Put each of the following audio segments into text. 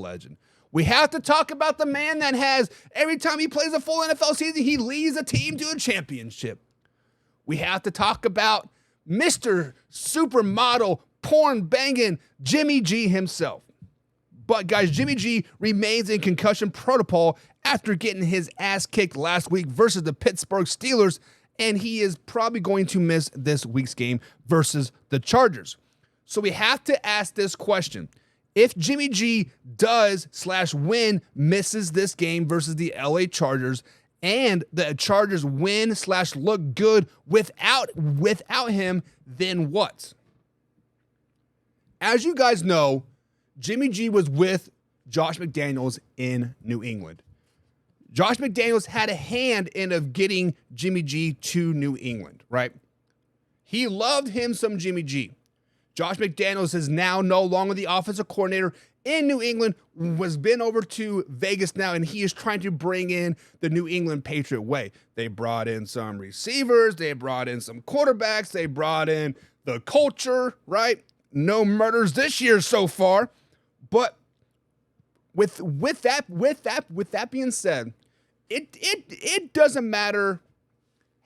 legend. We have to talk about the man that has, every time he plays a full NFL season, he leads a team to a championship. We have to talk about Mr. Supermodel, porn-banging Jimmy G himself. But, guys, Jimmy G remains in concussion protocol after getting his ass kicked last week versus the Pittsburgh Steelers, and he is probably going to miss this week's game versus the Chargers. So we have to ask this question. If Jimmy G does/win misses this game versus the LA Chargers, and the Chargers win/look good without him, then what? As you guys know, Jimmy G was with Josh McDaniels in New England. Josh McDaniels had a hand in of getting Jimmy G to New England, right? He loved him some Jimmy G. Josh McDaniels is now no longer the offensive coordinator in New England, was been over to Vegas now, and he is trying to bring in the New England Patriot way. They brought in some receivers, they brought in some quarterbacks, they brought in the culture, right? No murders this year so far. But with that being said, it doesn't matter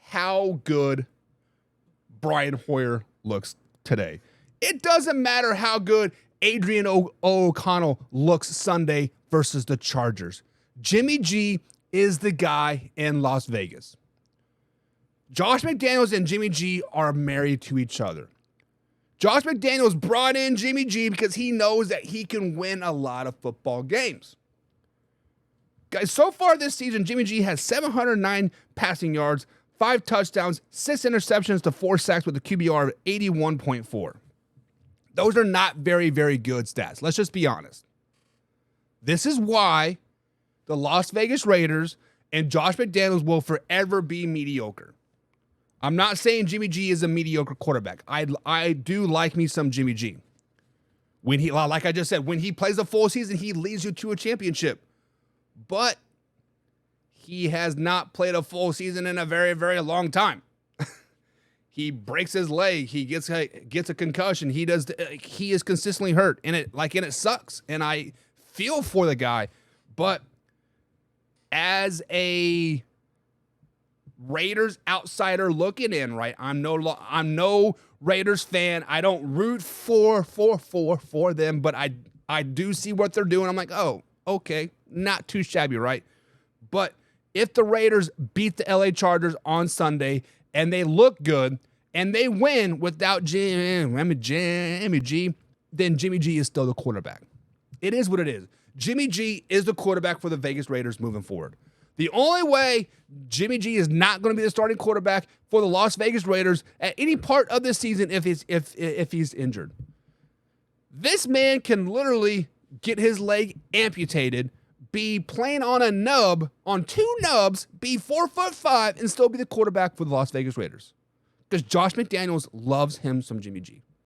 how good Brian Hoyer looks today. It doesn't matter how good Adrian O'Connell looks Sunday versus the Chargers. Jimmy G is the guy in Las Vegas. Josh McDaniels and Jimmy G are married to each other. Josh McDaniels brought in Jimmy G because he knows that he can win a lot of football games. Guys, so far this season, Jimmy G has 709 passing yards, 5 touchdowns, 6 interceptions to 4 sacks with a QBR of 81.4. Those are not very, very good stats. Let's just be honest. This is why the Las Vegas Raiders and Josh McDaniels will forever be mediocre. I'm not saying Jimmy G is a mediocre quarterback. I do like me some Jimmy G. When he, like I just said, when he plays a full season, he leads you to a championship. But he has not played a full season in a very, very long time. He breaks his leg. He gets a concussion. He is consistently hurt, and it sucks. And I feel for the guy, but as a Raiders outsider looking in, right? I'm no Raiders fan. I don't root for them, but I do see what they're doing. I'm like, oh, okay, not too shabby, right? But if the Raiders beat the LA Chargers on Sunday and they look good and they win without Jimmy G, then Jimmy G is still the quarterback. It is what it is. Jimmy G is the quarterback for the Vegas Raiders moving forward. The only way Jimmy G is not going to be the starting quarterback for the Las Vegas Raiders at any part of this season if he's injured. This man can literally get his leg amputated, be playing on a nub, on 2 nubs, be 4'5", and still be the quarterback for the Las Vegas Raiders. Because Josh McDaniels loves him some Jimmy G.